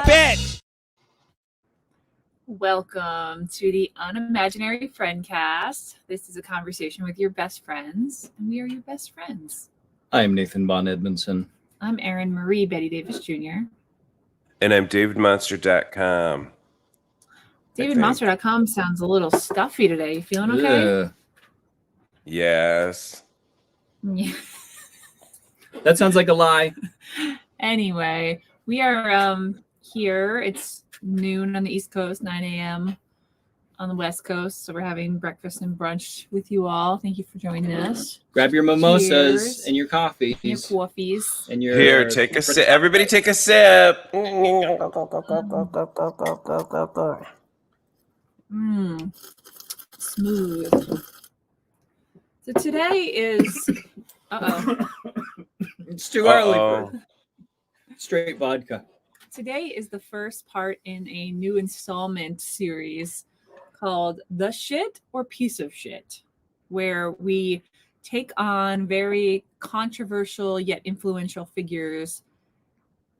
Bitch! Welcome to the Unimaginary Friendcast. This is a conversation with your best friends, and we are your best friends. I'm Nathan Von Edmondson. I'm Erin Marie Betty Davis Jr. And I'm DavidMonster.com. DavidMonster.com sounds a little stuffy today. You feeling okay? Yes. Yeah. That sounds like a lie. Anyway, we are here. It's noon on the East Coast, 9 a.m. on the West Coast. So we're having breakfast and brunch with you all. Thank you for joining us. Grab your mimosas. Cheers. And your coffees. Your coffees. And your Here, take a sip. Everybody take a sip. Smooth. So today is It's too early for straight vodka. Today is the first part in a new installment series called The Shit or Piece of Shit, where we take on very controversial yet influential figures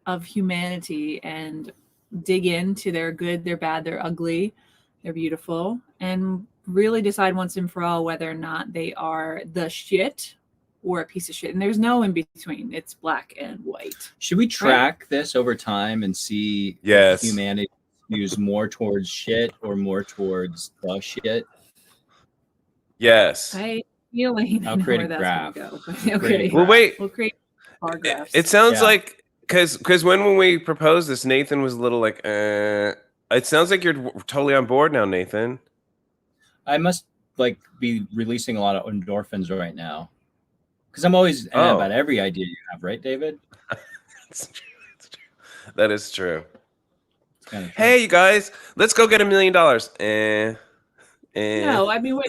of humanity and dig into their good, their bad, their ugly, they're beautiful, and really decide once and for all whether or not they are the shit or a piece of shit. And there's no in between. It's black and white. Should we track this over time and see Yes. if humanity skews more towards shit or more towards the shit? Yes. I feeling I'll know create where a that's graph. gonna go. But okay. Well, wait. We'll create bar graphs. It sounds Yeah. like, because when we proposed this, Nathan was a little like, It sounds like you're totally on board now, Nathan. I must be releasing a lot of endorphins right now. Because I'm always about every idea you have, right, David? It's true. It's true. That is true. Kind of Hey, you guys, let's go get $1 million. No, I mean, what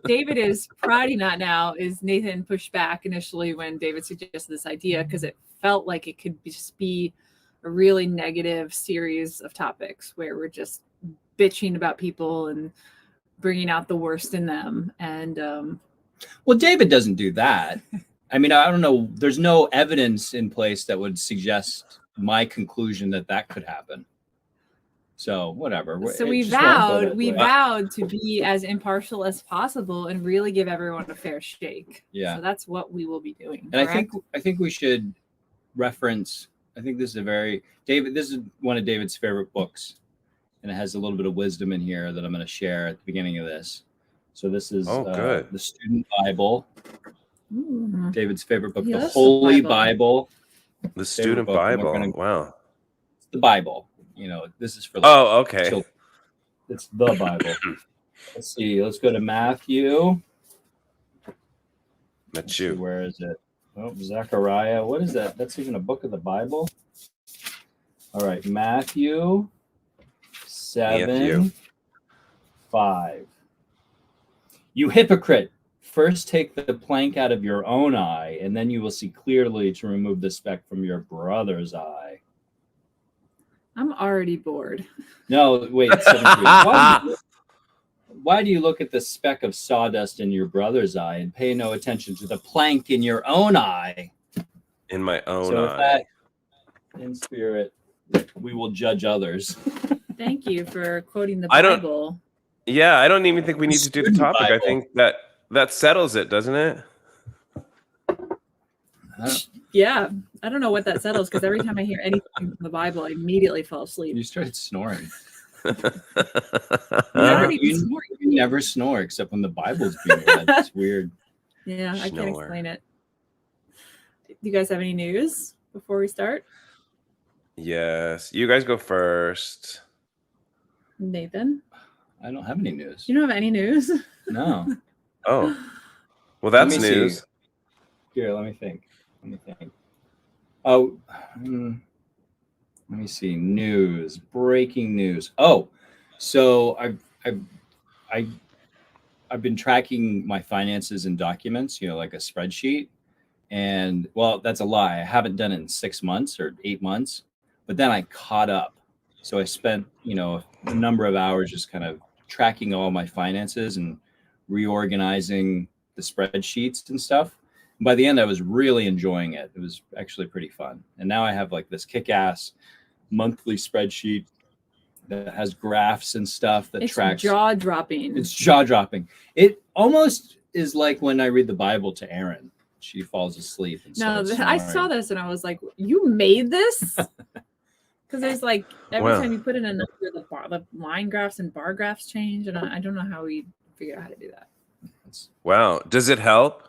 David is prouding not now is Nathan pushed back initially when David suggested this idea because it felt like it could just be a really negative series of topics where we're just bitching about people and bringing out the worst in them. And well, David doesn't do that. I mean, I don't know. There's no evidence in place that would suggest my conclusion that could happen. So whatever. So we vowed to be as impartial as possible and really give everyone a fair shake. Yeah. So that's what we will be doing. And correct? I think we should reference. I think this is This is one of David's favorite books, and it has a little bit of wisdom in here that I'm going to share at the beginning of this. So this is good. The Student Bible. Ooh. David's favorite book, Yes, the Holy Bible. Bible. The Student book, and we're Bible. gonna- Wow. The Bible. You know, this is for Okay. children. It's the Bible. Let's see. Let's go to Matthew. That's Let's see, you. where is it? Oh, Zechariah. What is that? That's even a book of the Bible. All right, Matthew 7:5. You hypocrite! First take the plank out of your own eye, and then you will see clearly to remove the speck from your brother's eye. I'm already bored. No, wait. 17. Why do you look at the speck of sawdust in your brother's eye and pay no attention to the plank in your own eye? In my own So with eye. that, in spirit, we will judge others. Thank you for quoting the I don't- Bible. Yeah, I don't even think we need to do the Student topic. I Bible. think that settles it, doesn't it? Yeah, I don't know what that settles because every time I hear anything from the Bible, I immediately fall asleep. You started snoring. Never You even snore. never snore except when the Bible's being read. It's weird. Yeah, I can't Snore. explain it. Do you guys have any news before we start? Yes. You guys go first. Nathan, I don't have any news. you don't have any news? No. Oh. Well, that's Let me see. news. Here, let me think. Oh, let me see. News. Breaking news. Oh, so I've been tracking my finances and documents, like a spreadsheet. And well, that's a lie. I haven't done it in 6 months or 8 months, but then I caught up. So I spent, a number of hours just kind of tracking all my finances and reorganizing the spreadsheets and stuff. By the end, I was really enjoying it. It was actually pretty fun. And now I have like this kick-ass monthly spreadsheet that has graphs and stuff that tracks. Jaw-dropping. It's jaw-dropping. It almost is like when I read the Bible to Erin. She falls asleep. And No, starts I snoring. saw this and I was like, you made this? Because there's like every time you put in a number, the line graphs and bar graphs change, and I don't know how we figure out how to do that. Wow. Does it help?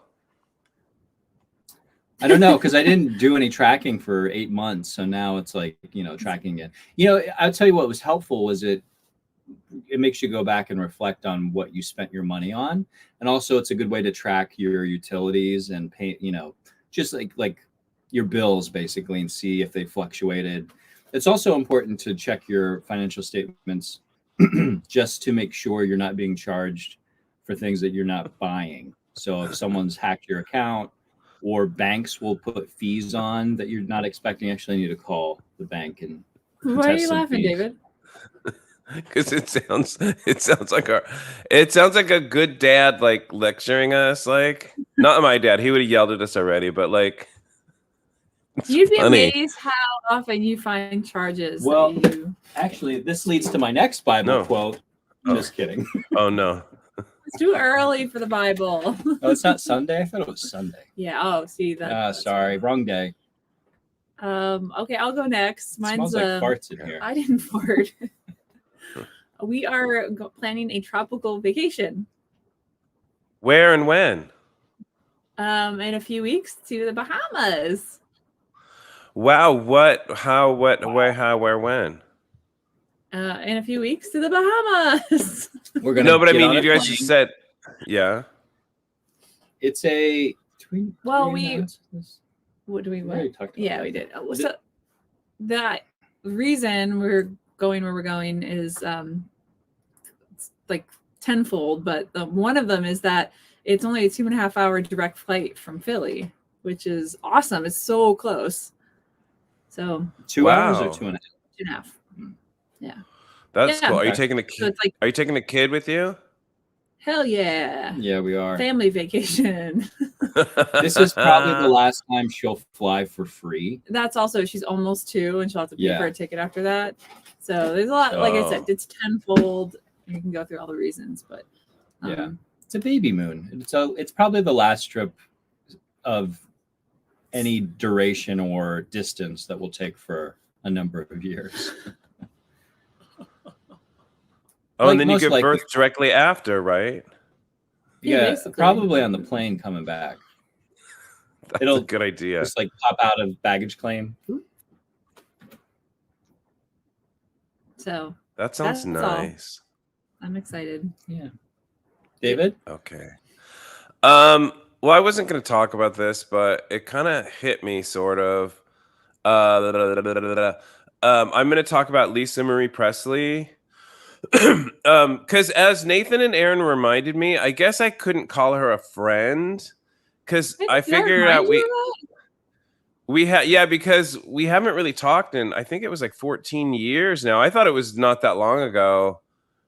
I don't know, because I didn't do any tracking for 8 months. So now it's like, tracking it. I'll tell you what was helpful was it makes you go back and reflect on what you spent your money on. And also it's a good way to track your utilities and pay, just like your bills basically, and see if they fluctuated. It's also important to check your financial statements just to make sure you're not being charged for things that you're not buying. So if someone's hacked your account, or banks will put fees on that you're not expecting, actually I need to call the bank and Why are you laughing, fees. David? Because it sounds like a good dad like lecturing us. Like, not my dad, he would have yelled at us already, but like, you'd be funny. amazed how often you find charges. Well, actually, this leads to my next Bible quote. Just kidding. Oh no. It's too early for the Bible. Oh, it's not Sunday? I thought it was Sunday. Yeah. Oh, see that. Sorry, wrong day. Okay, I'll go next. Mine's smells like farts in here. I didn't fart. We are planning a tropical vacation. Where and when? In a few weeks to the Bahamas. Wow. What? How? What? Wow. Where? How? Where? When? In a few weeks to the Bahamas. We're gonna. No, but I get mean, on you a guys plane. just said, yeah. It's a. Well, we. What do we already want? talked about Yeah, that. we did. So that reason we're going where we're going is it's like tenfold, but one of them is that it's only a 2.5 hour direct flight from Philly, which is awesome. It's so close. So 2 hours or 2.5? 2.5. Yeah. That's cool. Are you Okay. taking the So kid? it's like, Are you taking the kid with you? hell yeah. Yeah, we are. Family vacation. This is probably the last time she'll fly for free. That's also, she's almost 2 and she'll have to pay for a ticket after that. So there's a lot, like I said, it's tenfold. You can go through all the reasons, but Yeah, it's a baby moon. It's probably the last trip of any duration or distance that we'll take for a number of years. Oh, and then you most give likely. birth directly after, right? Yeah, Yeah, basically. probably on the plane coming back. That's It'll a good idea. Just like pop out of baggage claim. So That sounds that's all. nice. I'm excited. Yeah. David? Okay. Well, I wasn't going to talk about this, but it kind of hit me sort of. I'm going to talk about Lisa Marie Presley. Because as Nathan and Aaron reminded me, I guess I couldn't call her a friend because I figured out because we haven't really talked in, I think it was like 14 years now. I thought it was not that long ago,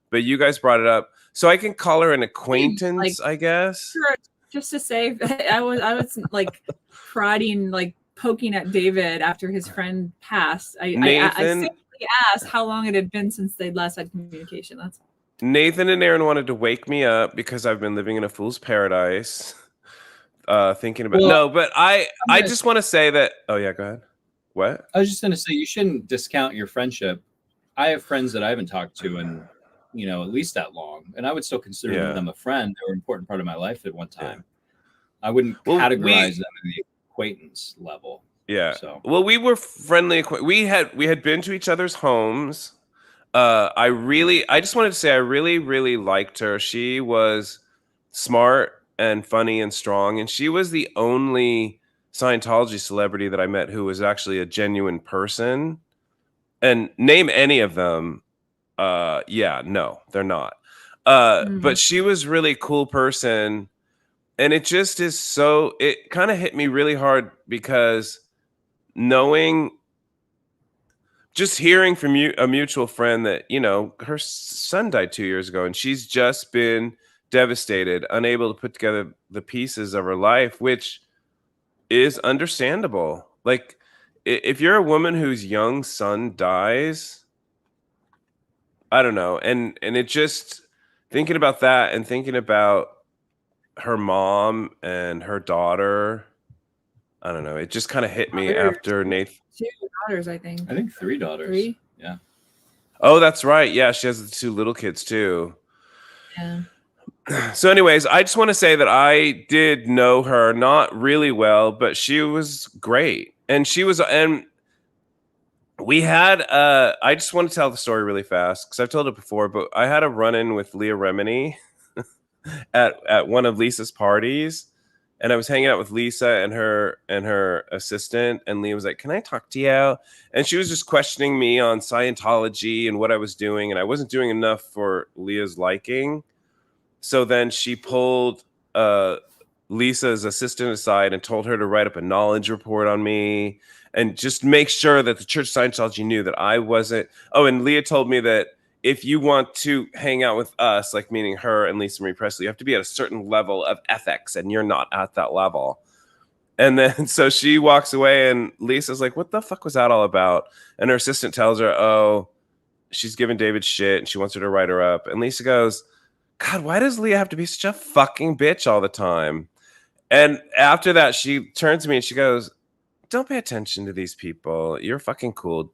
but you guys brought it up. So I can call her an acquaintance, I guess. Sure, just to say, I was like prodding, like poking at David after his friend passed. I simply asked how long it had been since they'd last had communication. That's all. Nathan and Aaron wanted to wake me up because I've been living in a fool's paradise. Thinking about but I just want to say that. Oh yeah, go ahead. What? I was just going to say you shouldn't discount your friendship. I have friends that I haven't talked to in at least that long, and I would still consider them a friend. They were an important part of my life at one time. I wouldn't categorize them in the acquaintance level. Yeah. So we were friendly. We had been to each other's homes. I just wanted to say I really, really liked her. She was smart and funny and strong, and she was the only Scientology celebrity that I met who was actually a genuine person. And name any of them, no, they're not. But she was really cool person, and it just is so. It kind of hit me really hard because just hearing from a mutual friend that her son died 2 years ago, and she's just been devastated, unable to put together the pieces of her life, which is understandable. Like, if you're a woman whose young son dies, I don't know, and it just thinking about that and thinking about her mom and her daughter, I don't know. It just kind of hit me after Nathan. 2 daughters, I think. I think 3 daughters. 3? Yeah. Oh, that's right. Yeah, she has the 2 little kids too. Yeah. So anyways, I just want to say that I did know her not really well, but she was great. And we had I just want to tell the story really fast because I've told it before, but I had a run-in with Leah Remini at one of Lisa's parties. And I was hanging out with Lisa and her assistant, and Leah was like, "Can I talk to you?" And she was just questioning me on Scientology and what I was doing, and I wasn't doing enough for Leah's liking. So then she pulled Lisa's assistant aside and told her to write up a knowledge report on me and just make sure that the Church of Scientology knew that I wasn't. Oh, and Leah told me that if you want to hang out with us, like meaning her and Lisa Marie Presley, you have to be at a certain level of ethics, and you're not at that level. And then so she walks away, and Lisa's like, "What the fuck was that all about?" And her assistant tells her, "Oh, she's giving David shit, and she wants her to write her up." And Lisa goes, "God, why does Leah have to be such a fucking bitch all the time?" And after that, she turns to me and she goes, "Don't pay attention to these people. You're fucking cool."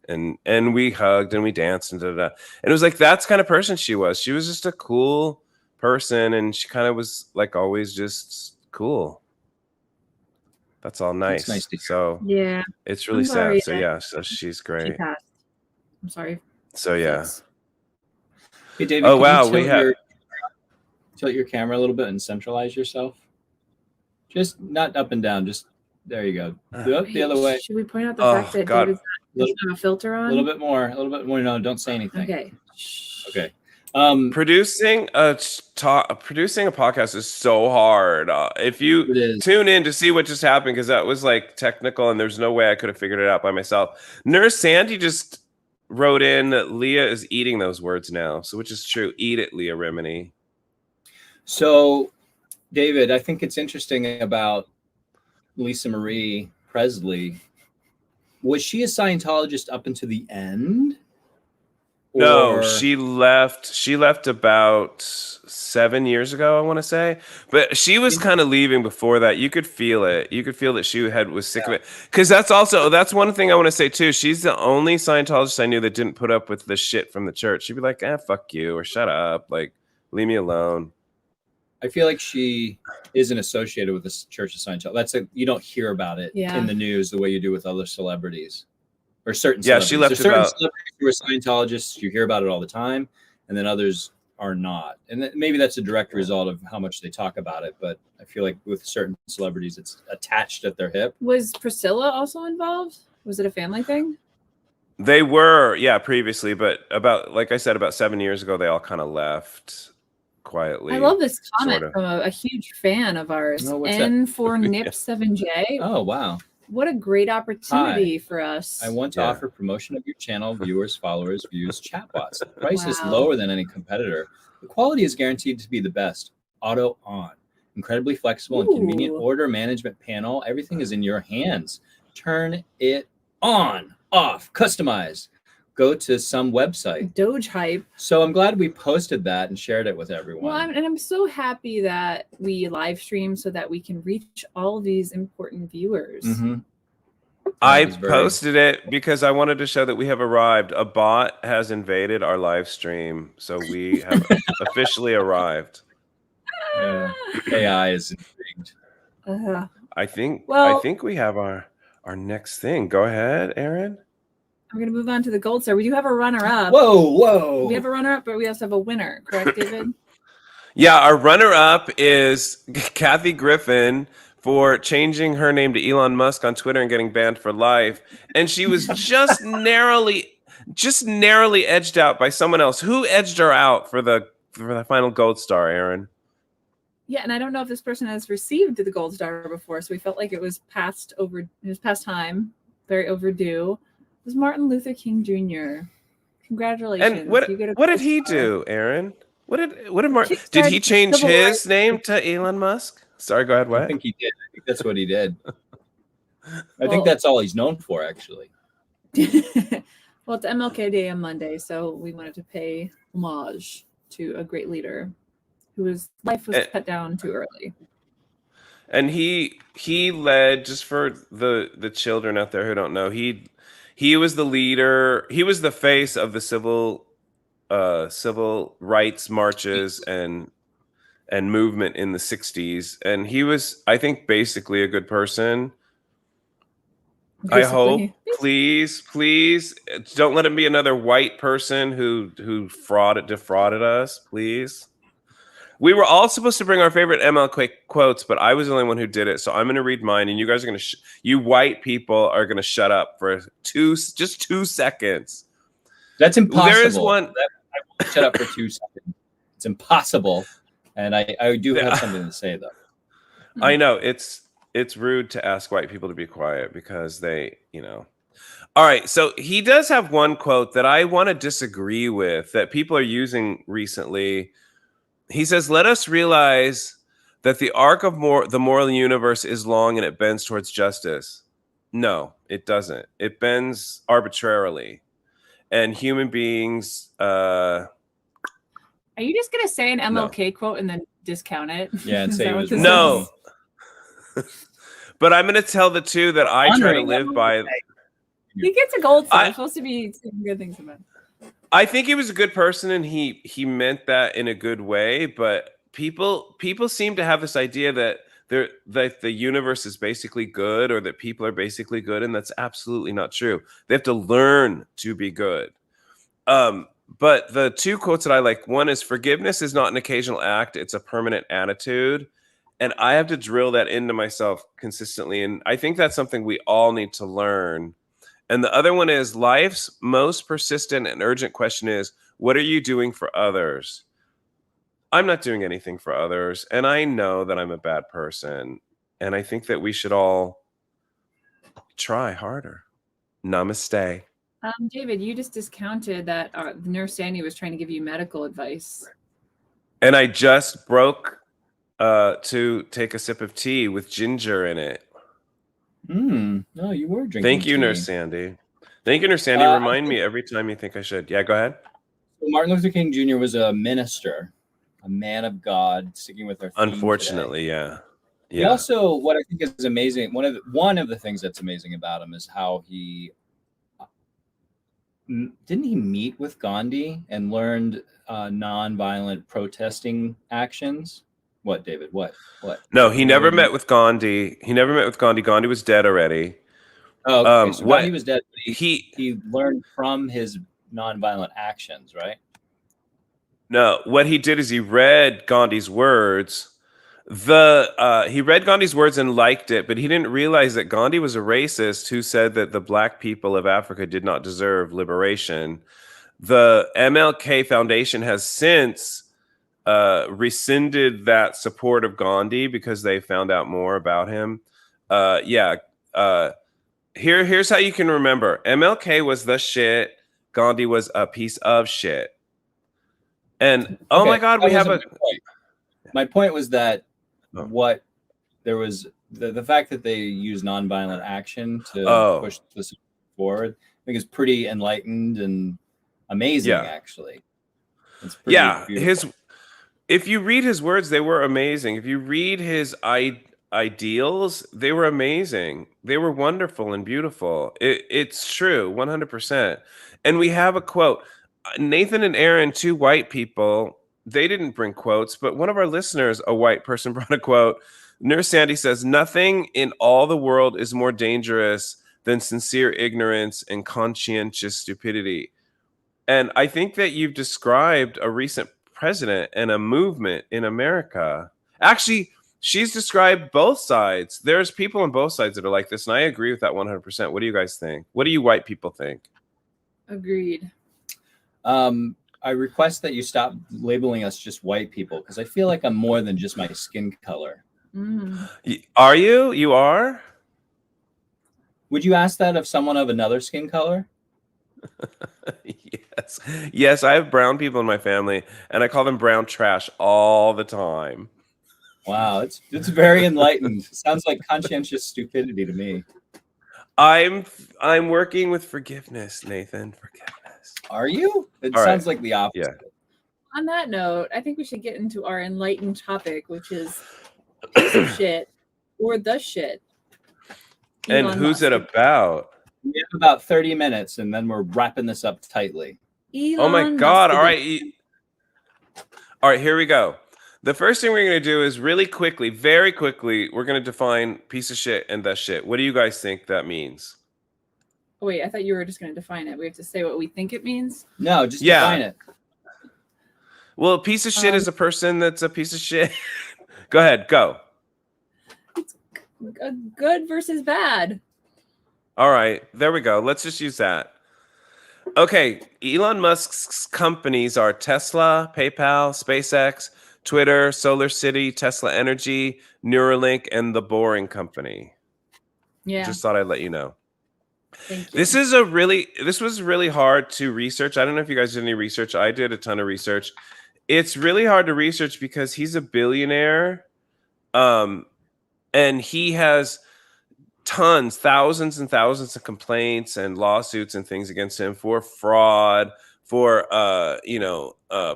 And we hugged and we danced and da, da, da. And it was like, that's kind of person she was. She was just a cool person, and she kind of was like always just cool. That's all nice. Nice to hear. So Yeah. it's really sad. So yeah, so she's She great. passed. I'm sorry. So yeah. Hey, David, Oh can wow, you we have. tilt your camera a little bit and centralize yourself? Just not up and down. Just there you go. Up the other way. Should we point out the Oh, fact that God. David's doesn't have a filter on? A little bit more. A little bit more. No, don't say anything. Okay. Okay. Producing a podcast is so hard. If you It is. tune in to see what just happened, because that was like technical, and there's no way I could have figured it out by myself. Nurse Sandy just wrote in that Leah is eating those words now, so which is true. Eat it, Leah Remini. So, David, I think it's interesting about Lisa Marie Presley. Was she a Scientologist up until the end? No, she left. She left about 7 years ago, I want to say. But she was kind of leaving before that. You could feel it. You could feel that she was sick of it. Because that's one thing I want to say too. She's the only Scientologist I knew that didn't put up with the shit from the church. She'd be like, fuck you, or shut up, like leave me alone. I feel like she isn't associated with the Church of Scientology. You don't hear about it in the news the way you do with other celebrities. Or certain celebrities. She left certain celebrities who are Scientologists, you hear about it all the time, and then others are not. And maybe that's a direct result of how much they talk about it, but I feel like with certain celebrities, it's attached at their hip. Was Priscilla also involved? Was it a family thing? They were, previously, but like I said, about 7 years ago, they all kind of left quietly. I love this comment from a huge fan of ours, N4Nip7J. Oh, wow. What a great opportunity for us. I want to offer promotion of your channel, viewers, followers, views, chatbots. The price is lower than any competitor. The quality is guaranteed to be the best. Auto on. Incredibly flexible and convenient order management panel. Everything is in your hands. Turn it on, off, customize. Go to some website. Doge hype. So I'm glad we posted that and shared it with everyone. Well, I'm so happy that we live stream so that we can reach all of these important viewers. Mm-hmm. I posted it because I wanted to show that we have arrived. A bot has invaded our live stream, so we have officially arrived. AI is intrigued. I think we have our next thing. Go ahead, Aaron. I'm going to move on to the gold star. We do have a runner-up. Whoa. We have a runner-up, but we also have a winner. Correct, David? Yeah, our runner-up is Kathy Griffin for changing her name to Elon Musk on Twitter and getting banned for life. And she was just narrowly edged out by someone else. Who edged her out for the final gold star, Aaron? Yeah, and I don't know if this person has received the gold star before, so we felt like it was past time, very overdue. It was Martin Luther King Jr. Congratulations. And what did he do, Aaron? What did Martin? Did he change his name to Elon Musk? Sorry, go ahead. What? I think he did. I think that's what he did. I think that's all he's known for, actually. Well, it's MLK Day on Monday, so we wanted to pay homage to a great leader whose life was cut down too early. And he led, just for the children out there who don't know, he was the leader. He was the face of the civil rights marches and movement in the 60s, and he was, I think, basically a good person. Basically. I hope. Please don't let him be another white person who defrauded us, please. We were all supposed to bring our favorite MLK quotes, but I was the only one who did it. So I'm going to read mine, and you guys are going to, you white people are going to shut up for just 2 seconds. That's impossible. There is one. I will shut up for 2 seconds. It's impossible. And I do have something to say, though. I know it's rude to ask white people to be quiet because they, All right. So he does have one quote that I want to disagree with that people are using recently. He says, "Let us realize that the arc of the moral universe is long and it bends towards justice." No, it doesn't. It bends arbitrarily. And human beings... Are you just going to say an MLK quote and then discount it? Yeah, and say it was no. But I'm going to tell the two that I try to live by. He gets a gold star. I'm supposed to be saying good things about him. I think he was a good person, and he meant that in a good way. But people seem to have this idea that the universe is basically good, or that people are basically good, and that's absolutely not true. They have to learn to be good. But the two quotes that I like, one is, "Forgiveness is not an occasional act; it's a permanent attitude." And I have to drill that into myself consistently, and I think that's something we all need to learn. And the other one is, "Life's most persistent and urgent question is, what are you doing for others?" I'm not doing anything for others, and I know that I'm a bad person, and I think that we should all try harder. Namaste. David, you just discounted that the nurse Sandy was trying to give you medical advice. And I just broke to take a sip of tea with ginger in it. No, you were drinking Thank you, tea. Nurse Sandy. Thank you, Nurse Sandy. Remind me every time you think I should. Yeah, go ahead. Martin Luther King Jr. was a minister, a man of God, sticking with our theme Unfortunately, today. Yeah. He also, what I think is amazing, one of the things that's amazing about him is how he didn't he meet with Gandhi and learned nonviolent protesting actions? What, David? What? No, he never met with Gandhi. Gandhi was dead already. Oh, okay. So Gandhi was dead. He learned from his nonviolent actions, right? No, what he did is he read Gandhi's words. He read Gandhi's words and liked it, but he didn't realize that Gandhi was a racist who said that the black people of Africa did not deserve liberation. The MLK Foundation has since rescinded that support of Gandhi because they found out more about him. Here's how you can remember. MLK was the shit. Gandhi was a piece of shit. And oh my God, we have a... My point was that there was the fact that they use nonviolent action to push this forward, I think is pretty enlightened and amazing, actually. It's pretty beautiful. If you read his words, they were amazing. If you read his ideals, they were amazing. They were wonderful and beautiful. It's true, 100%. And we have a quote. Nathan and Aaron, two white people, they didn't bring quotes, but one of our listeners, a white person, brought a quote. Nurse Sandy says, "Nothing in all the world is more dangerous than sincere ignorance and conscientious stupidity." And I think that you've described a recent president and a movement in America. Actually, she's described both sides. There's people on both sides that are like this, and I agree with that 100%. What do you guys think? What do you white people think? Agreed. I request that you stop labeling us just white people, because I feel like I'm more than just my skin color. Are you? You are? Would you ask that of someone of another skin color? Yes, I have brown people in my family, and I call them brown trash all the time. Wow, it's very enlightened. Sounds like conscientious stupidity to me. I'm working with forgiveness, Nathan. Forgiveness. Are you? It All right. sounds like the opposite. Yeah. On that note, I think we should get into our enlightened topic, which is piece of shit or the shit. And Elon who's it Musk. about? We have about 30 minutes, and then we're wrapping this up tightly. Elon Oh my Musk God. is All a- right. All right, here we go. The first thing we're going to do is really quickly, very quickly, we're going to define piece of shit and the shit. What do you guys think that means? Oh, wait, I thought you were just going to define it. We have to say what we think it means. No, just Yeah. define it. Well, a piece of shit is a person that's a piece of shit. Go ahead, go. Good versus bad. All right, there we go. Let's just use that. Okay, Elon Musk's companies are Tesla, PayPal, SpaceX, Twitter, Solar City, Tesla Energy, Neuralink, and The Boring Company. Yeah. Just thought I'd let you know. Thank you. This was really hard to research. I don't know if you guys did any research. I did a ton of research. It's really hard to research because he's a billionaire, and he has thousands and thousands of complaints and lawsuits and things against him for fraud, for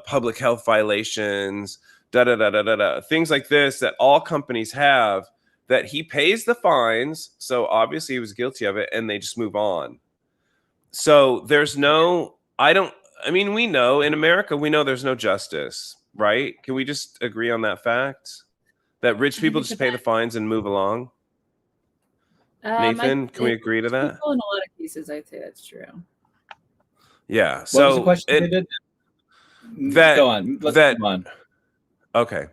public health violations, things like this that all companies have, that he pays the fines. So obviously he was guilty of it, and they just move on. So there's no, we know in America, we know there's no justice, right? Can we just agree on that fact? That rich people just pay the fines and move along? Nathan, can we agree to that? In a lot of cases, I'd say that's true. Yeah. What So was the question, David? Go on. Let's move on. Okay.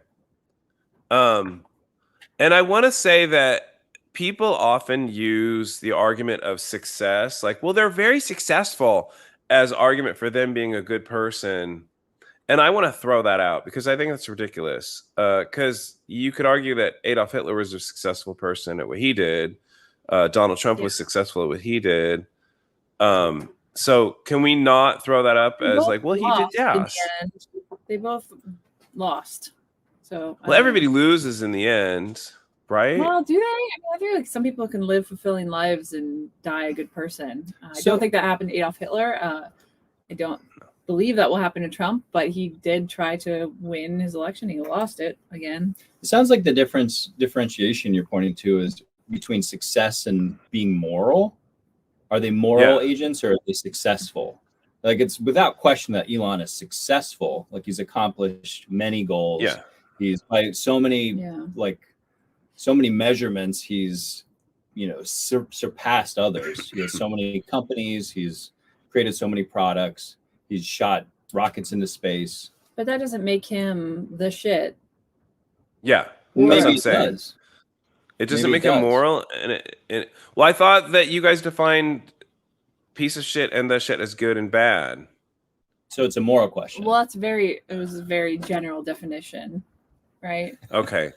And I want to say that people often use the argument of success, like, well, they're very successful, as argument for them being a good person. And I want to throw that out because I think that's ridiculous. Because you could argue that Adolf Hitler was a successful person at what he did. Donald Trump was successful at what he did. So can we not throw that up as like, well, he did, yeah. They both lost. So well, everybody loses in the end, right? Well, do they? I feel like some people can live fulfilling lives and die a good person. I don't think that happened to Adolf Hitler. I don't believe that will happen to Trump, but he did try to win his election. He lost it again. It sounds like the differentiation you're pointing to is between success and being moral. Are they moral agents or are they successful? Like, it's without question that Elon is successful. Like, he's accomplished many goals. Yeah. He's by so many measurements, he's surpassed others. He has so many companies, he's created so many products, he's shot rockets into space. But that doesn't make him the shit. Yeah. Maybe it does. It doesn't make him moral. Well, I thought that you guys defined piece of shit and the shit as good and bad. So it's a moral question. Well, it was a very general definition, right? Okay.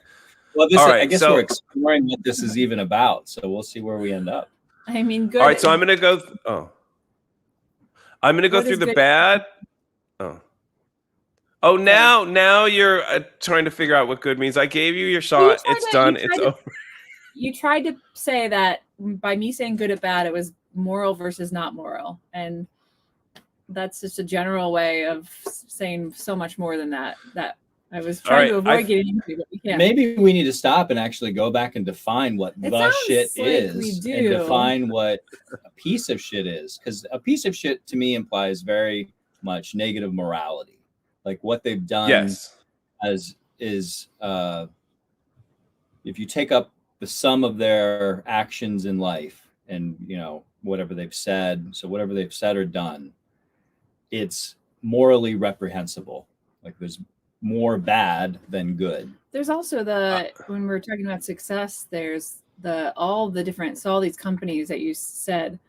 Well, I guess we're exploring what this is even about. So we'll see where we end up. I mean, good. All right. So I'm going to go. I'm going to go through the bad. Oh, now you're trying to figure out what good means. I gave you your shot. It's done. It's over. You tried to say that by me saying good or bad, it was moral versus not moral. And that's just a general way of saying so much more than that. That I was trying to avoid getting into, but we can't. Maybe we need to stop and actually go back and define what the shit is and define what a piece of shit is. Because a piece of shit to me implies very much negative morality. Like what they've done is if you take up the sum of their actions in life and, whatever they've said. So whatever they've said or done, it's morally reprehensible. Like there's more bad than good. There's also when we're talking about success, there's all these companies that you said,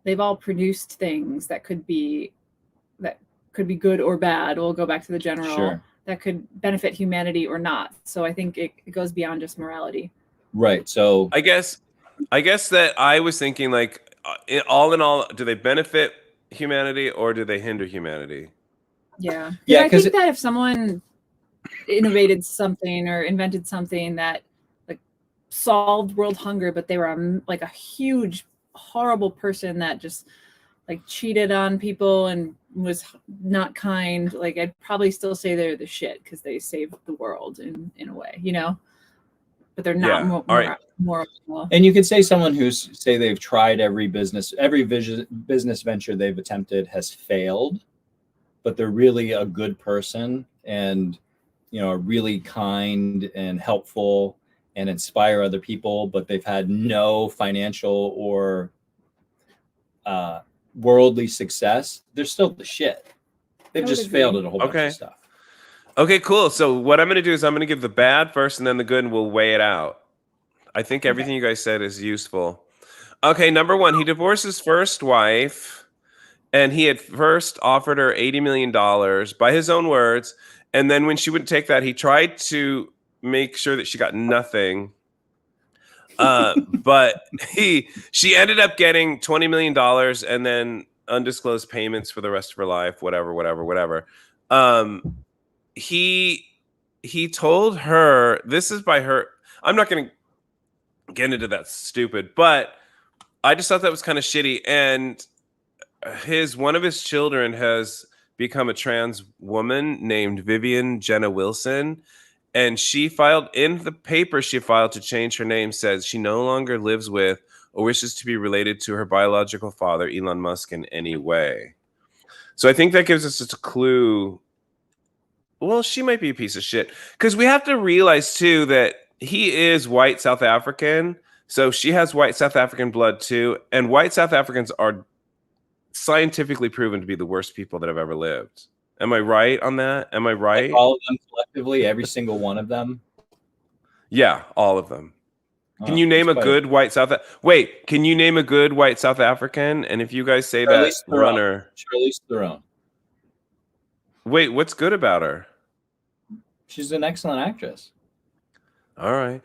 they've all produced things that could be good or bad. We'll go back to the general that could benefit humanity or not. So I think it goes beyond just morality. Right. So I guess that I was thinking like all in all, do they benefit humanity or do they hinder humanity? Yeah. Yeah. I think that if someone innovated something or invented something that like solved world hunger, but they were like a huge horrible person that just like cheated on people and was not kind, like I'd probably still say they're the shit because they saved the world in a way, you know. But they're not Yeah. All right. more. And you could say someone who's say they've tried every business venture they've attempted has failed, but they're really a good person and, you know, are really kind and helpful and inspire other people, but they've had no financial or worldly success. They're still the shit. They've just failed at a whole bunch of stuff. Okay, cool. So what I'm going to do is I'm going to give the bad first and then the good, and we'll weigh it out. I think everything you guys said is useful. Okay, number one, he divorced his first wife, and he had first offered her $80 million by his own words. And then when she wouldn't take that, he tried to make sure that she got nothing. But she ended up getting $20 million and then undisclosed payments for the rest of her life, whatever. He told her, this is by her. I'm not going to get into that stupid, but I just thought that was kind of shitty. And one of his children has become a trans woman named Vivian Jenna Wilson. And she filed in the paper she filed to change her name, says she no longer lives with or wishes to be related to her biological father, Elon Musk, in any way. So I think that gives us a clue. Well, she might be a piece of shit, because we have to realize too that he is white South African. So she has white South African blood too. And white South Africans are scientifically proven to be the worst people that have ever lived. Am I right on that? Am I right? Like all of them collectively, every single one of them? Yeah, all of them. Can you name a good white South? Wait, can you name a good white South African? And if you guys say that runner, Charlize Theron. Wait, what's good about her? She's an excellent actress. All right.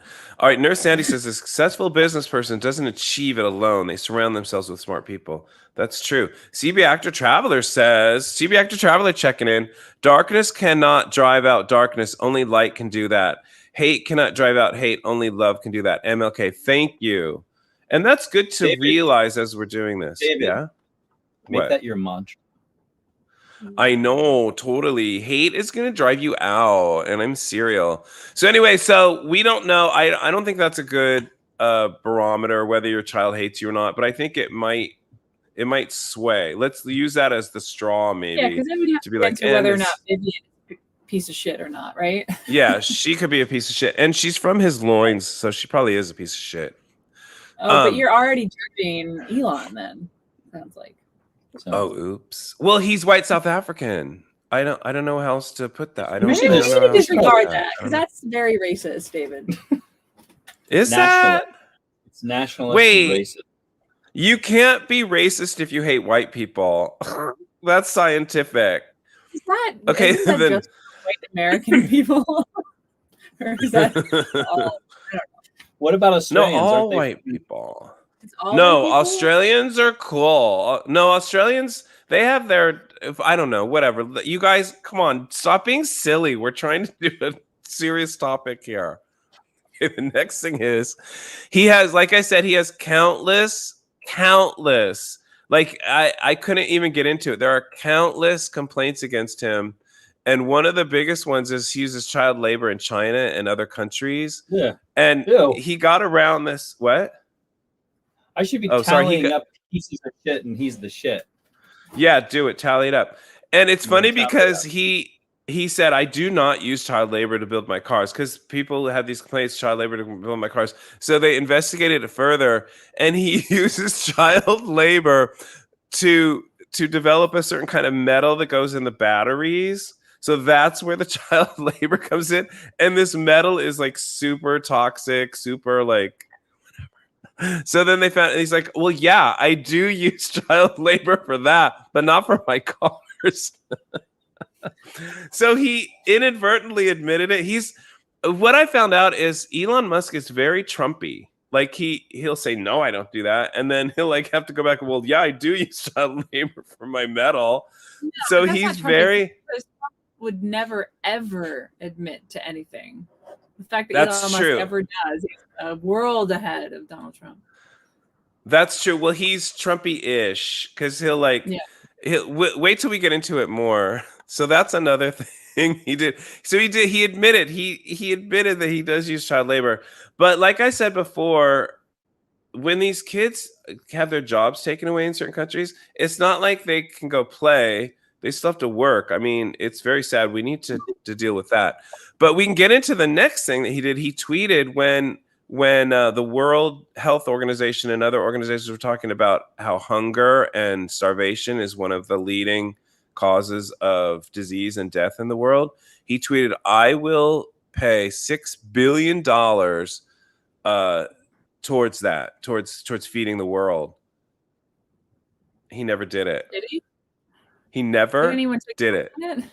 Nurse Sandy says a successful business person doesn't achieve it alone. They surround themselves with smart people. That's true. CB Actor Traveler says, CB Actor Traveler checking in. Darkness cannot drive out darkness. Only light can do that. Hate cannot drive out hate. Only love can do that. MLK, thank you. And that's good to realize as we're doing this. David, yeah. Make that your mantra. I know, totally. Hate is going to drive you out, and I'm serial. So anyway, so we don't know. I don't think that's a good barometer whether your child hates you or not, but I think it might sway. Let's use that as the straw, maybe. Yeah, because then we'd have to be like whether or not Vivian is a piece of shit or not, right? Yeah, she could be a piece of shit, and she's from his loins, so she probably is a piece of shit. Oh, but you're already judging Elon, then. Sounds like. So. Oh, oops. Well, he's white South African. I don't know how else to put that. Maybe we should disregard that, because that's very racist, David. Is that? It's nationalist and racist. You can't be racist if you hate white people. That's scientific. Is that okay? Is that just white American people? Or is that all? What about Australians? No, all white people. No, Australians are cool. No, Australians, they have their, I don't know, whatever. You guys, come on, stop being silly. We're trying to do a serious topic here. Okay, the next thing is, he has, like I said, he has countless, like I couldn't even get into it. There are countless complaints against him. And one of the biggest ones is he uses child labor in China and other countries. Yeah. And he got around this, what? I should be tallying up pieces of shit, and he's the shit. Yeah, do it. Tally it up. And it's funny because he said, I do not use child labor to build my cars, because people have these complaints, child labor to build my cars. So they investigated it further, and he uses child labor to develop a certain kind of metal that goes in the batteries. So that's where the child labor comes in. And this metal is like super toxic, super like, so then they found, he's like, well, yeah, I do use child labor for that, but not for my cars. So he inadvertently admitted it. What I found out is Elon Musk is very Trumpy. Like he'll say, no, I don't do that. And then he'll like have to go back and, well, yeah, I do use child labor for my metal. No, so he's very... Trump would never, ever admit to anything. The fact that Elon Musk ever does is a world ahead of Donald Trump. That's true. Well, he's Trumpy-ish because he'll like Yeah. wait till we get into it more. So that's another thing he did. So he admitted he admitted that he does use child labor. But like I said before, when these kids have their jobs taken away in certain countries, it's not like they can go play. They still have to work. I mean, it's very sad. We need to deal with that. But we can get into the next thing that he did. He tweeted when the World Health Organization and other organizations were talking about how hunger and starvation is one of the leading causes of disease and death in the world. He tweeted, "I will pay $6 billion towards that, towards feeding the world." He never did it. Did he? He Did never anyone take did a it. look at it?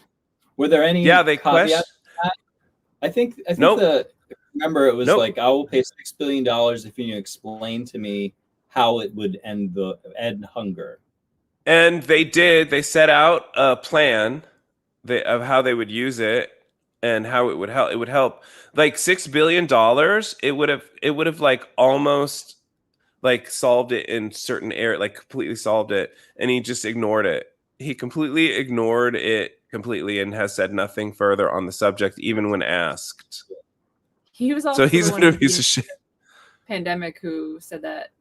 Were there any Yeah, they caveats question. to that? I think Nope. remember it was Nope. like, I will pay $6 billion if you explain to me how it would end hunger. And they did. They set out a plan of how they would use it and how it would help. It would help like $6 billion. It would have like almost like solved it in certain area, like completely solved it. And he just ignored it. He completely ignored it completely and has said nothing further on the subject, even when asked. He was So also he's the one a at the piece of shit. pandemic who said that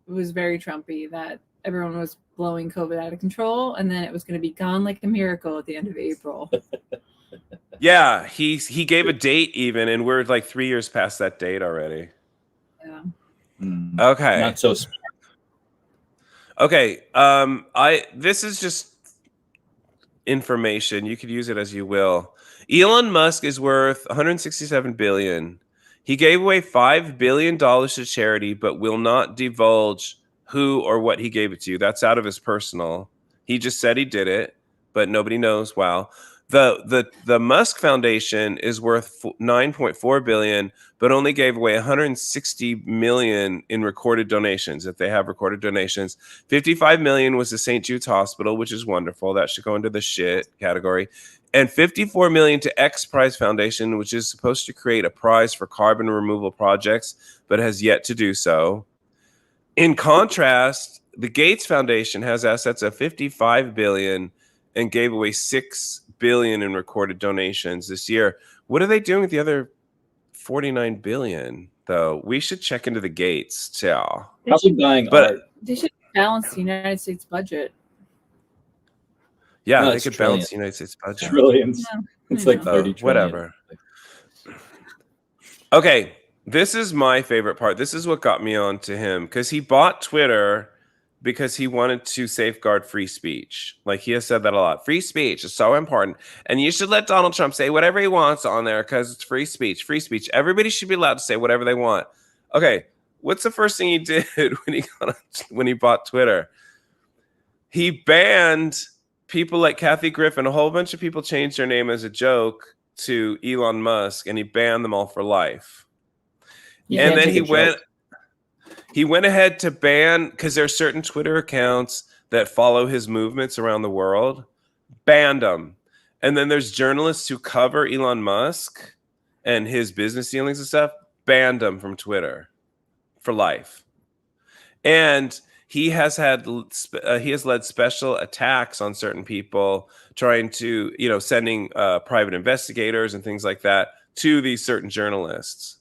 it was very Trumpy that everyone was blowing COVID out of control, and then it was going to be gone like a miracle at the end of April. Yeah, he gave a date even, and we're like 3 years past that date already. Yeah. Okay. Not so smart. Okay. This is just information. You could use it as you will. Elon Musk is worth 167 billion. He gave away $5 billion to charity, but will not divulge who or what he gave it to. That's out of his personal. He just said he did it, but nobody knows. Wow. The Musk Foundation is worth 9.4 billion, but only gave away 160 million in recorded donations. If they have recorded donations, 55 million was the St. Jude's Hospital, which is wonderful. That should go into the shit category. And 54 million to X Prize Foundation, which is supposed to create a prize for carbon removal projects, but has yet to do so. In contrast, the Gates Foundation has assets of 55 billion and gave away 6 billion in recorded donations this year. What are they doing with the other 49 billion though? We should check into the Gates too. Probably buying But art. They should balance the United States budget. yeah, No, they it's could trillions. balance the United States budget. Trillions. Yeah, It's I like know. 30 trillion. Whatever. Okay, this is my favorite part. This is what got me on to him because he bought Twitter because he wanted to safeguard free speech. Like he has said that a lot. Free speech is so important. And you should let Donald Trump say whatever he wants on there because it's free speech. Free speech. Everybody should be allowed to say whatever they want. Okay, what's the first thing he did when he bought Twitter? He banned people like Kathy Griffin. A whole bunch of people changed their name as a joke to Elon Musk, and he banned them all for life. You And can't then take a joke. he went ahead to ban, because there are certain Twitter accounts that follow his movements around the world, banned them. And then there's journalists who cover Elon Musk and his business dealings and stuff, banned them from Twitter for life. And he has led special attacks on certain people, trying to, sending private investigators and things like that to these certain journalists.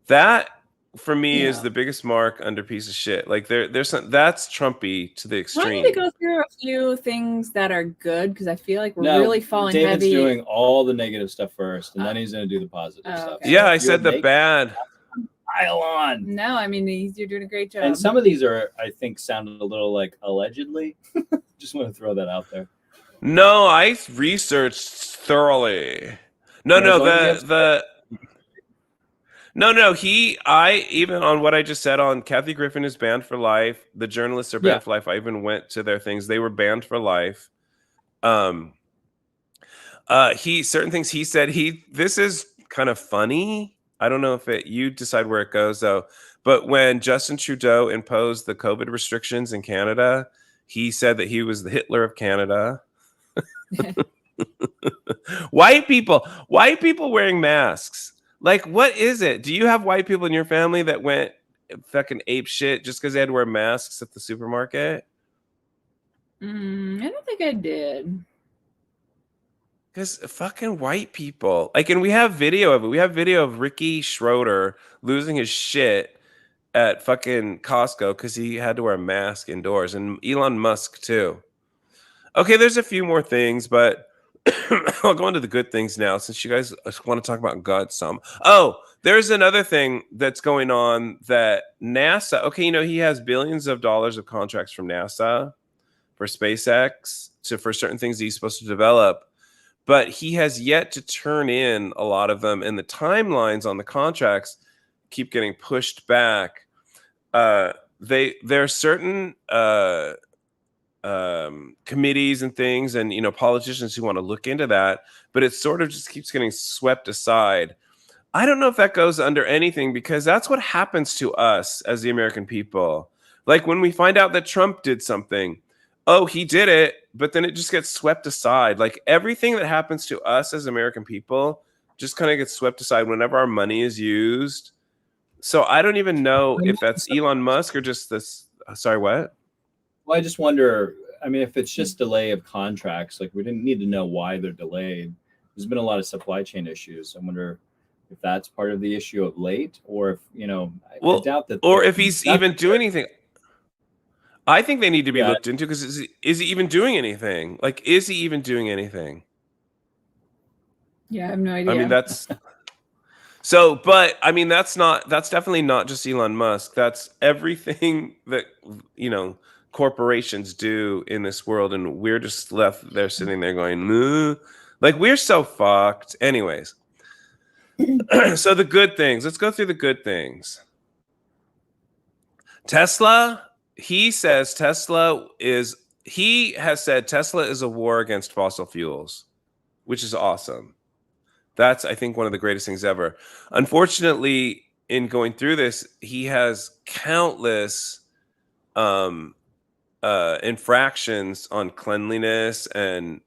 That, for me, is the biggest mark under piece of shit. Like there's that's Trumpy to the extreme. I need to go through a few things that are good because I feel like we're No, really falling David's heavy. doing all the negative stuff first, and then he's going to do the positive stuff. Okay. Yeah, So I if said you'll the make- bad. Pile on. No, I mean you're doing a great job. And some of these are, I think, sounded a little like allegedly. Just want to throw that out there. No, I researched thoroughly. No, I even on what I just said on Kathy Griffin is banned for life. The journalists are banned for life. I even went to their things. They were banned for life. Certain things he said, this is kind of funny. I don't know if you decide where it goes though. But when Justin Trudeau imposed the COVID restrictions in Canada, he said that he was the Hitler of Canada. White people wearing masks. Like, what is it? Do you have white people in your family that went fucking ape shit just because they had to wear masks at the supermarket? I don't think I did. Because fucking white people. Like, and we have video of it. We have video of Ricky Schroeder losing his shit at fucking Costco because he had to wear a mask indoors, and Elon Musk too. Okay, there's a few more things, but I'll go into the good things now since you guys want to talk about God some. Oh, there's another thing that's going on that NASA, okay, he has billions of dollars of contracts from NASA for SpaceX for certain things he's supposed to develop, but he has yet to turn in a lot of them, and the timelines on the contracts keep getting pushed back. There are certain committees and things, and politicians who want to look into that, but it sort of just keeps getting swept aside. I don't know if that goes under anything, because that's what happens to us as the American people. Like when we find out that Trump did something, oh, he did it, but then it just gets swept aside. Like everything that happens to us as American people just kind of gets swept aside whenever our money is used. So I don't even know if that's Elon Musk or just this. Sorry, what? Well, I just wonder, I mean, if it's just delay of contracts, like we didn't need to know why they're delayed. There's been a lot of supply chain issues. I wonder if that's part of the issue of late, or if, I doubt that. Or if he's even doing anything. I think they need to be looked into, because is he even doing anything? Like, is he even doing anything? Yeah, I have no idea. I mean, that's... So, but I mean, that's definitely not just Elon Musk. That's everything that, corporations do in this world. And we're just left there sitting there going, "Ugh." Like, we're so fucked. Anyways. So the good things, let's go through the good things. Tesla, he has said Tesla is a war against fossil fuels, which is awesome. That's, I think, one of the greatest things ever. Unfortunately, in going through this, he has countless infractions on cleanliness, and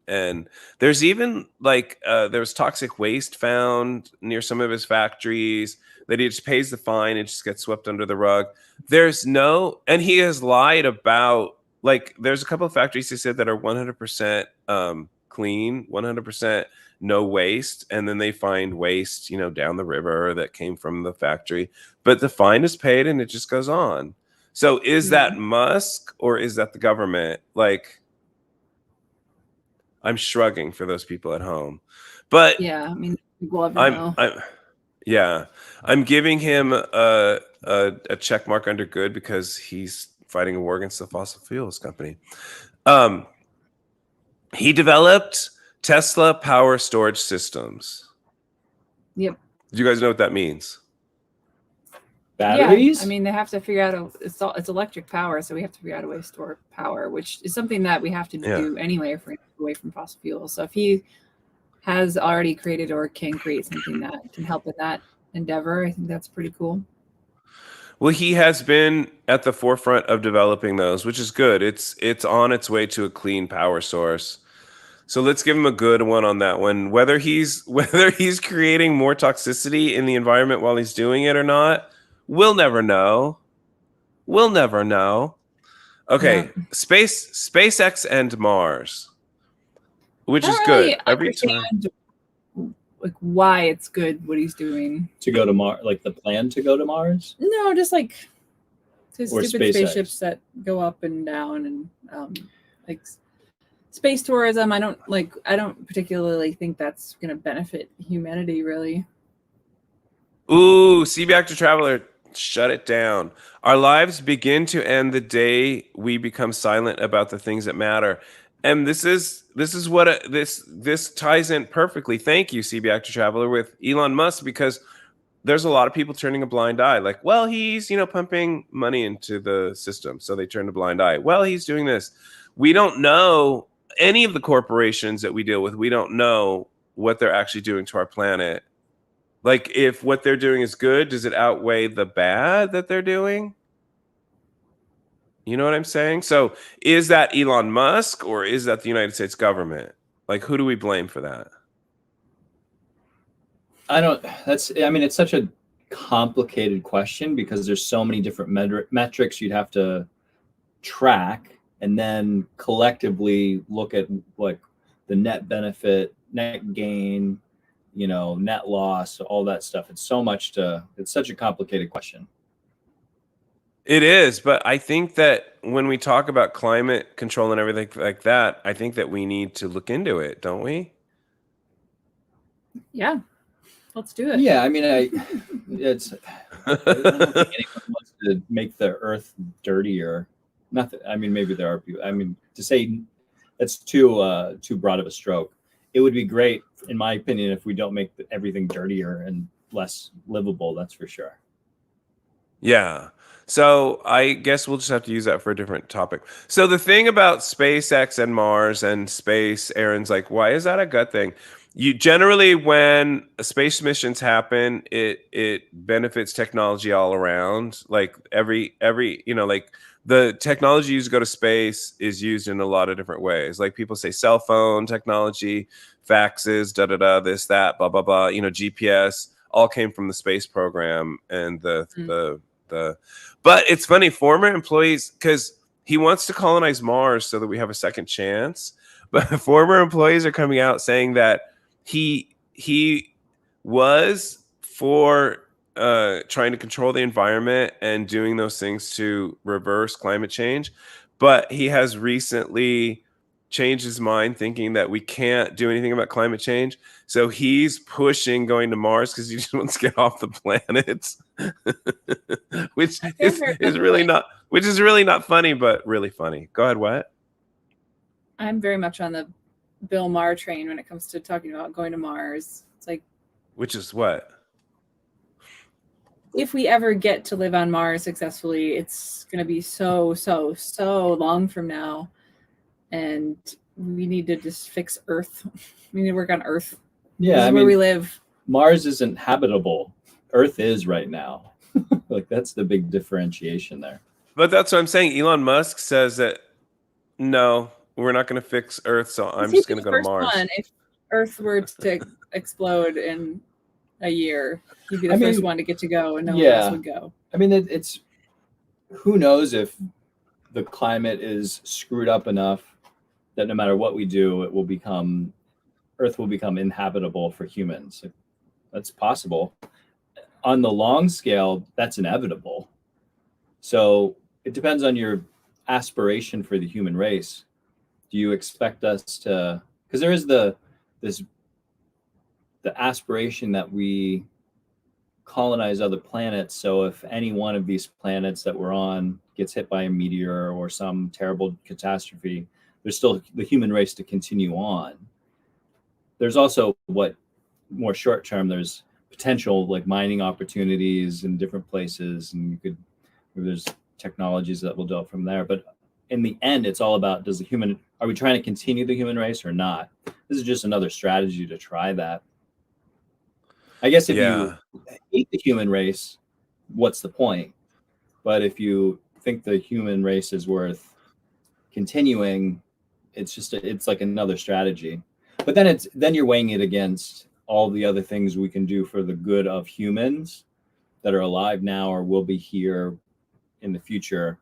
there's even there's toxic waste found near some of his factories that he just pays the fine and just gets swept under the rug. And he has lied about, there's a couple of factories he said that are 100% clean, 100% no waste, and then they find waste down the river that came from the factory, but the fine is paid and it just goes on. So is that Musk or is that the government? I'm shrugging for those people at home, but yeah, I mean, we'll ever know. I'm giving him a check mark under good, because he's fighting a war against the fossil fuels company. He developed Tesla power storage systems. Yep. Do you guys know what that means? Batteries? Yeah, I mean, they have to figure out it's electric power, so we have to figure out a way to store power, which is something that we have to do anyway if we're away from fossil fuels. So if he has already created or can create something that can help with that endeavor, I think that's pretty cool. Well, he has been at the forefront of developing those, which is good. It's on its way to a clean power source. So let's give him a good one on that one. Whether he's creating more toxicity in the environment while he's doing it or not, we'll never know. We'll never know. Okay, yeah. SpaceX and Mars, which is good. Every time, why it's good what he's doing to go to Mars, the plan to go to Mars. No, just stupid spaceships that go up and down, and space tourism. I don't particularly think that's going to benefit humanity, really. Ooh, CB Actor Traveler, shut it down. Our lives begin to end the day we become silent about the things that matter. And this is what this ties in perfectly. Thank you, CB Actor Traveler, with Elon Musk, because there's a lot of people turning a blind eye. Well, he's pumping money into the system, so they turn a blind eye. Well, he's doing this. We don't know any of the corporations that we deal with. We don't know what they're actually doing to our planet. If what they're doing is good, does it outweigh the bad that they're doing? You know what I'm saying? So is that Elon Musk or is that the United States government? Who do we blame for that? It's such a complicated question because there's so many different metrics you'd have to track, and then collectively look at like the net benefit, net gain, net loss, all that stuff. It's such a complicated question. It is, but I think that when we talk about climate control and everything like that, I think that we need to look into it, don't we? Yeah, let's do it. Yeah, I mean, I don't think anyone wants to make the earth dirtier. Nothing. I mean, maybe there are people. I mean, to say that's too broad of a stroke. It would be great, in my opinion, if we don't make everything dirtier and less livable. That's for sure. Yeah. So I guess we'll just have to use that for a different topic. So the thing about SpaceX and Mars and space, Aaron's like, why is that a good thing? You generally, when space missions happen, it benefits technology all around. Like every like the technology used to go to space is used in a lot of different ways. Like people say cell phone technology, faxes, this, that, blah, blah, blah. GPS all came from the space program and but it's funny, former employees, because he wants to colonize Mars so that we have a second chance. But former employees are coming out saying that he was for trying to control the environment and doing those things to reverse climate change, but he has recently changed his mind, thinking that we can't do anything about climate change. So he's pushing going to Mars because he just wants to get off the planet, which is really not funny, but really funny. Go ahead. What? I'm very much on the Bill Maher train when it comes to talking about going to Mars. It's like, which is what? If we ever get to live on Mars successfully, it's going to be so long from now. And we need to just fix Earth. We need to work on Earth. Yeah, this is where we live. Mars isn't habitable. Earth is right now. Like that's the big differentiation there. But that's what I'm saying. Elon Musk says that no, we're not going to fix Earth, so I'm just going to go to Mars. If Earth were to explode in a year, he'd be the first one to get to go, and no one else would go. I mean, it's who knows if the climate is screwed up enough that no matter what we do, Earth will become inhabitable for humans. That's possible. On the long scale, that's inevitable. So it depends on your aspiration for the human race. Do you expect us to? Because there is the aspiration that we colonize other planets. So if any one of these planets that we're on gets hit by a meteor or some terrible catastrophe, there's still the human race to continue on. There's also what more short term, there's potential like mining opportunities in different places, and there's technologies that will develop from there. But in the end, it's all about are we trying to continue the human race or not? This is just another strategy to try that. I guess if you hate the human race, what's the point? But if you think the human race is worth continuing, it's like another strategy. But then you're weighing it against all the other things we can do for the good of humans that are alive now or will be here in the future.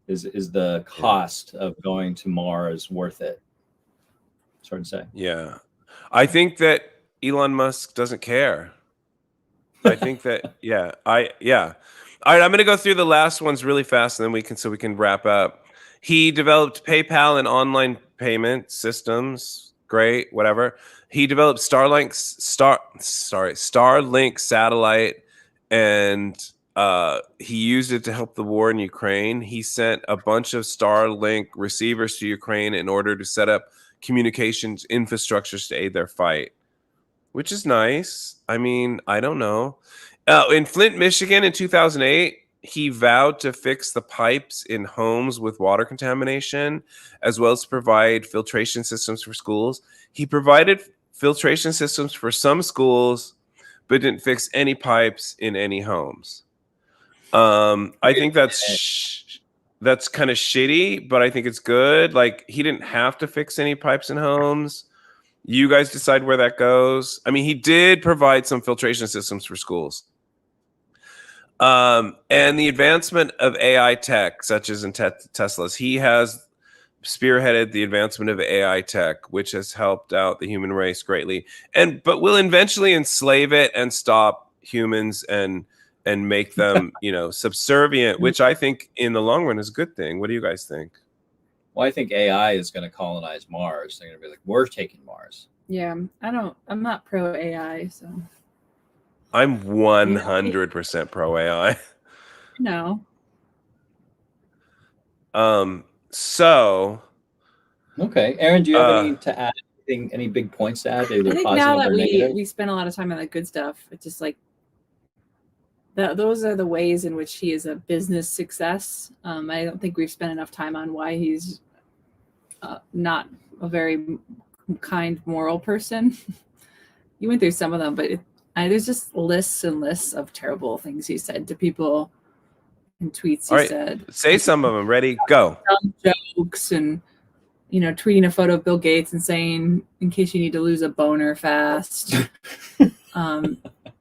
Is the cost of going to Mars worth it? It's hard to say. Yeah. I think that Elon Musk doesn't care. I think that, All right, I'm going to go through the last ones really fast, and then we can wrap up. He developed PayPal and online payment systems. Great, whatever. He developed Starlink satellite, and he used it to help the war in Ukraine. He sent a bunch of Starlink receivers to Ukraine in order to set up communications infrastructures to aid their fight, which is nice. I mean, I don't know. In Flint, Michigan in 2008, he vowed to fix the pipes in homes with water contamination, as well as provide filtration systems for schools. He provided filtration systems for some schools, but didn't fix any pipes in any homes. I think that's kind of shitty, but I think it's good. Like, he didn't have to fix any pipes in homes. You guys decide where that goes. I mean, he did provide some filtration systems for schools. And the advancement of AI tech, such as in Tesla's, he has spearheaded the advancement of AI tech, which has helped out the human race greatly, but will eventually enslave it and stop humans and make them, subservient, which I think in the long run is a good thing. What do you guys think? Well, I think AI is going to colonize Mars. They're going to be like, we're taking Mars. Yeah, I'm not pro AI, so I'm 100% pro AI. no. So Okay, Aaron, do you have any to add? Any big points to add, either I think positive now that or negative? we spend a lot of time on the good stuff, it's just like those are the ways in which he is a business success. I don't think we've spent enough time on why he's not a very kind, moral person. You went through some of them, but there's just lists and lists of terrible things he said to people and tweets he said. Say some of them. Ready? Go. Dumb jokes and, tweeting a photo of Bill Gates and saying, in case you need to lose a boner fast.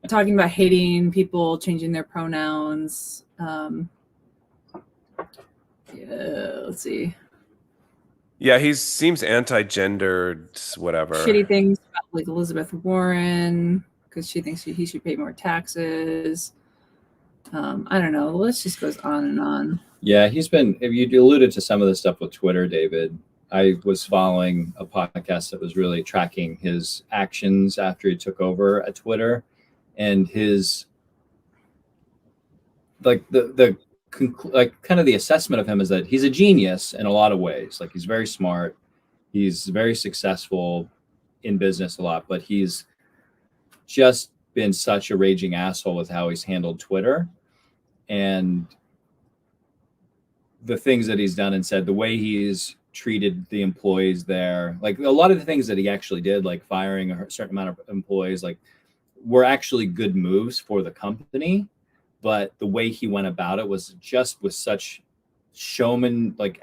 Talking about hating people, changing their pronouns. Let's see. Yeah, he seems anti-gendered, whatever. Shitty things about like Elizabeth Warren because she thinks he should pay more taxes. I don't know. The list just goes on and on. Yeah, if you alluded to some of the stuff with Twitter, David, I was following a podcast that was really tracking his actions after he took over at Twitter, and his kind of the assessment of him is that he's a genius in a lot of ways. Like, he's very smart, he's very successful in business a lot, but he's just been such a raging asshole with how he's handled Twitter and the things that he's done and said, the way he's treated the employees there, like a lot of the things that he actually did, like firing a certain amount of employees, like were actually good moves for the company. But the way he went about it was just with such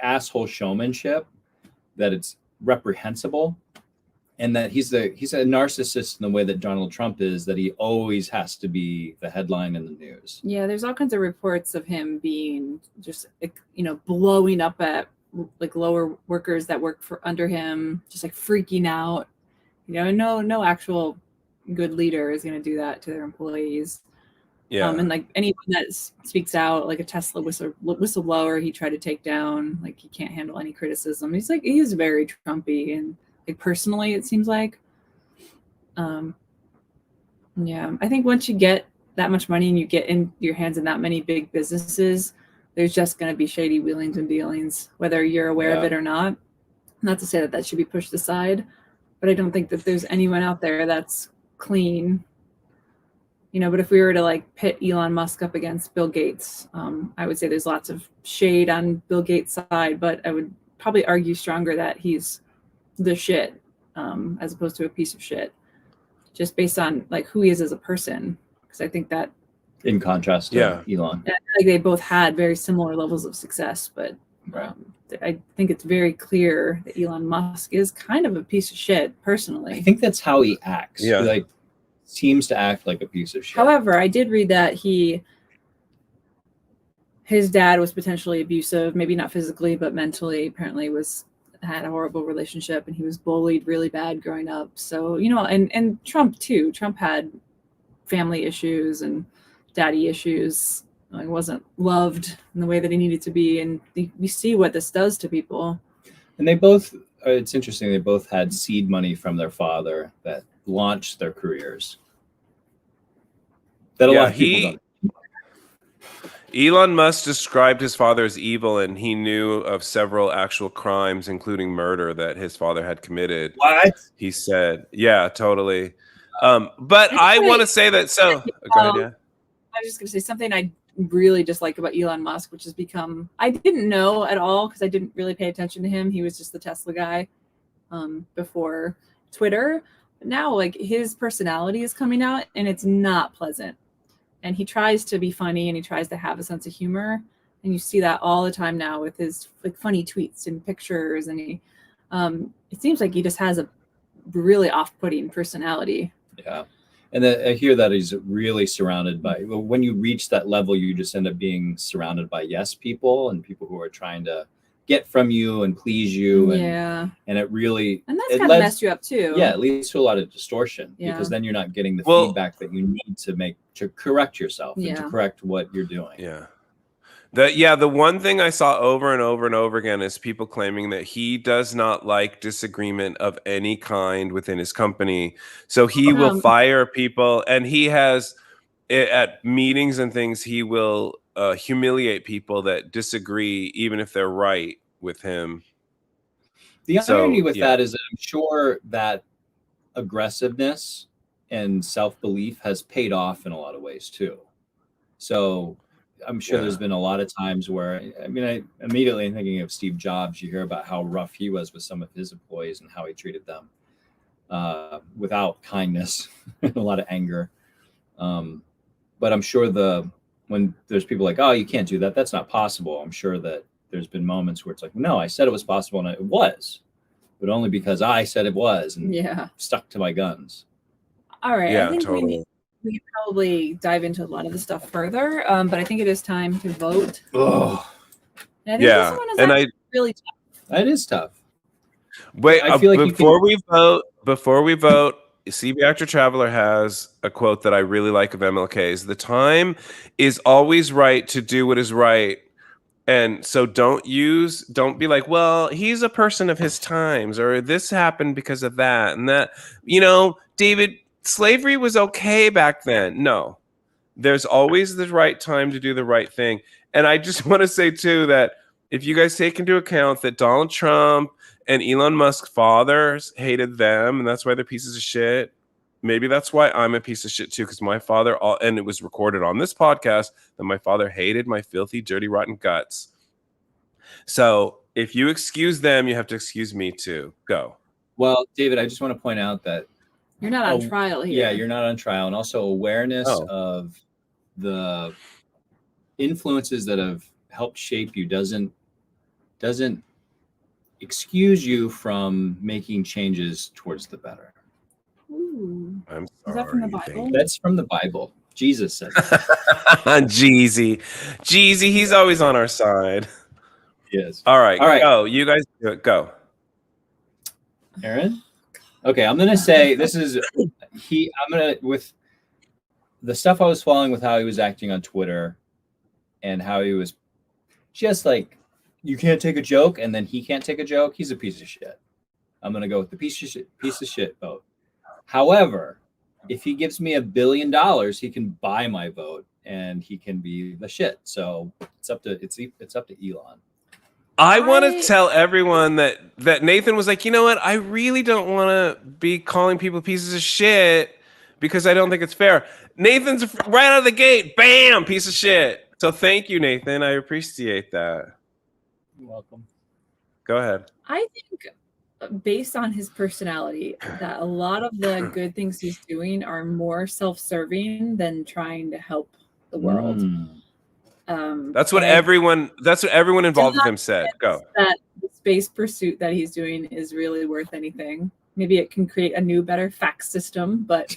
asshole showmanship that it's reprehensible. And that he's a narcissist in the way that Donald Trump is, that he always has to be the headline in the news. Yeah, there's all kinds of reports of him being just, blowing up at like lower workers that work under him, just like freaking out. No actual good leader is going to do that to their employees. Yeah. And like anyone that speaks out, like a Tesla whistleblower, he tried to take down. Like, he can't handle any criticism. He's very Trumpy, and like personally, it seems like. Yeah, I think once you get that much money and you get in your hands in that many big businesses, there's just going to be shady wheelings and dealings, whether you're aware of it or not. Not to say that should be pushed aside, but I don't think that there's anyone out there that's clean. But if we were to like pit Elon Musk up against Bill Gates, I would say there's lots of shade on Bill Gates' side, but I would probably argue stronger that he's the shit, as opposed to a piece of shit, just based on like who he is as a person. Because I think that, in contrast to Elon, like they both had very similar levels of success, but I think it's very clear that Elon Musk is kind of a piece of shit personally. I think that's how he acts. Yeah. He, like, seems to act like a piece of shit. However, I did read that his dad was potentially abusive, maybe not physically, but mentally. Apparently had a horrible relationship, and he was bullied really bad growing up. So, and Trump too. Trump had family issues and daddy issues. He wasn't loved in the way that he needed to be, and we see what this does to people. And they both, it's interesting, they both had seed money from their father that launched their careers. That a lot of people don't. Elon Musk described his father as evil, and he knew of several actual crimes, including murder, that his father had committed. What? He said, yeah, totally. But I want to say that, go ahead, yeah. I was just going to say something I really dislike about Elon Musk, which has become, I didn't know at all because I didn't really pay attention to him. He was just the Tesla guy before Twitter. But now, like, his personality is coming out, and it's not pleasant. And he tries to be funny, and he tries to have a sense of humor. And you see that all the time now with his like funny tweets and pictures. And he, it seems like he just has a really off-putting personality. Yeah. And I hear that he's really surrounded by, when you reach that level, you just end up being surrounded by yes people and people who are trying to get from you and please you. And it really, and that's kind of messed you up too. Yeah, it leads to a lot of distortion because then you're not getting the feedback that you need to correct yourself and to correct what you're doing. Yeah. The one thing I saw over and over and over again is people claiming that he does not like disagreement of any kind within his company. So he will fire people, and he has at meetings and things, he will humiliate people that disagree, even if they're right with him. The irony with that is that I'm sure that aggressiveness and self-belief has paid off in a lot of ways too. So I'm sure there's been a lot of times where, I mean, I immediately thinking of Steve Jobs, you hear about how rough he was with some of his employees and how he treated them without kindness and a lot of anger. But I'm sure when there's people like, oh, you can't do that, that's not possible. I'm sure that there's been moments where it's like, no, I said it was possible, and it was, but only because I said it was and stuck to my guns. All right. I think we could probably dive into a lot of the stuff further, but I think it is time to vote. Oh, and I think this one is really tough. It is tough. Wait, I feel like before we vote, CB Actor Traveler has a quote that I really like of MLK's. The time is always right to do what is right. And so don't be like, well, he's a person of his times, or this happened because of that. And that, David, slavery was okay back then. No, there's always the right time to do the right thing. And I just want to say too, that if you guys take into account that Donald Trump and Elon Musk fathers hated them, and that's why they're pieces of shit. Maybe that's why I'm a piece of shit too, because my father, and it was recorded on this podcast, that my father hated my filthy, dirty, rotten guts. So if you excuse them, you have to excuse me too. Go. Well, David, I just want to point out that you're not on trial here. Yeah, you're not on trial. And also awareness of the influences that have helped shape you doesn't excuse you from making changes towards the better. Ooh. I'm sorry. Is that from the Bible? That's from the Bible. Jesus said Jeezy, he's always on our side. Yes. All right. Go. You guys do it. Go. Aaron? Okay, I'm gonna say this is with the stuff I was following with how he was acting on Twitter and how he was just like, you can't take a joke, and then he can't take a joke. He's a piece of shit. I'm gonna go with the piece of shit vote. However, if he gives me $1 billion, he can buy my vote and he can be the shit. So it's up to Elon. I want to tell everyone that Nathan was like, you know what? I really don't want to be calling people pieces of shit because I don't think it's fair. Nathan's right out of the gate. Bam, piece of shit. So thank you, Nathan. I appreciate that. You're welcome. Go ahead. I think based on his personality, that a lot of the good things he's doing are more self-serving than trying to help the world. That's what everyone involved with him said. Go. That the space pursuit that he's doing is really worth anything. Maybe it can create a new, better fax system, but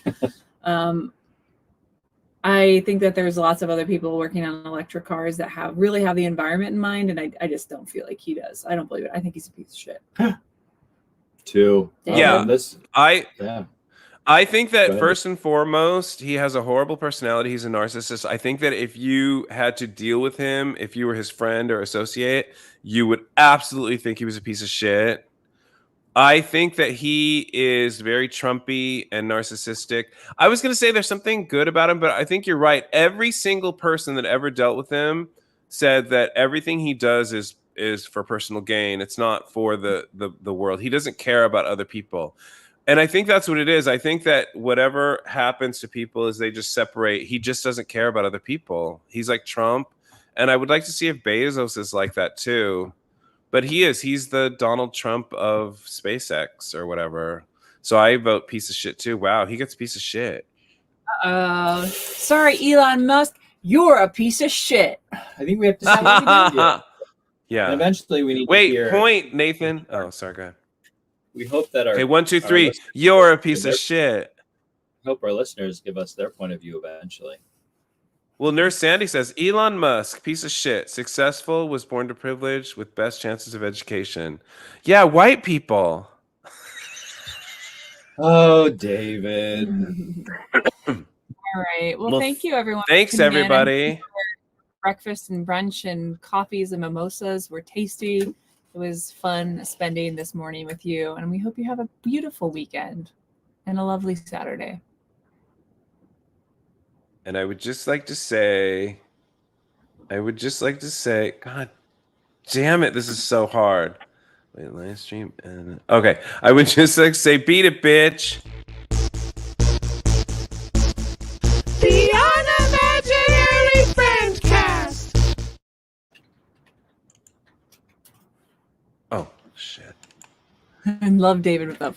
I think that there's lots of other people working on electric cars that really have the environment in mind, and I just don't feel like he does. I don't believe it. I think he's a piece of shit. Too. Yeah. I think that first and foremost, he has a horrible personality. He's a narcissist. I think that if you had to deal with him, if you were his friend or associate, you would absolutely think he was a piece of shit. I think that he is very Trumpy and narcissistic. I was going to say there's something good about him, but I think you're right. Every single person that ever dealt with him said that everything he does is for personal gain. It's not for the world. He doesn't care about other people. And I think that's what it is. I think that whatever happens to people is they just separate. He just doesn't care about other people. He's like Trump. And I would like to see if Bezos is like that too. But he's the Donald Trump of SpaceX or whatever. So I vote piece of shit too. Wow, he gets a piece of shit. Sorry, Elon Musk, you're a piece of shit. I think we have to see. Yeah. And eventually we need to hear. Point, Nathan. Oh, sorry, go ahead. We hope that our... Okay, 1, 2, 3. You're a piece of shit. hope our listeners give us their point of view eventually. Well, Nurse Sandy says Elon Musk, piece of shit, successful, was born to privilege with best chances of education. Yeah, white people. Oh, David. All right. Well, Well, thank you, everyone. Thanks, tuning in. everybody. Breakfast and brunch and coffees and mimosas were tasty. It was fun spending this morning with you, and we hope you have a beautiful weekend and a lovely Saturday. And I would just like to say, God damn it, this is so hard. Wait, live stream. Okay, I would just like to say, beat it, bitch. The Unimaginary Friendcast. Oh, shit. And love David with that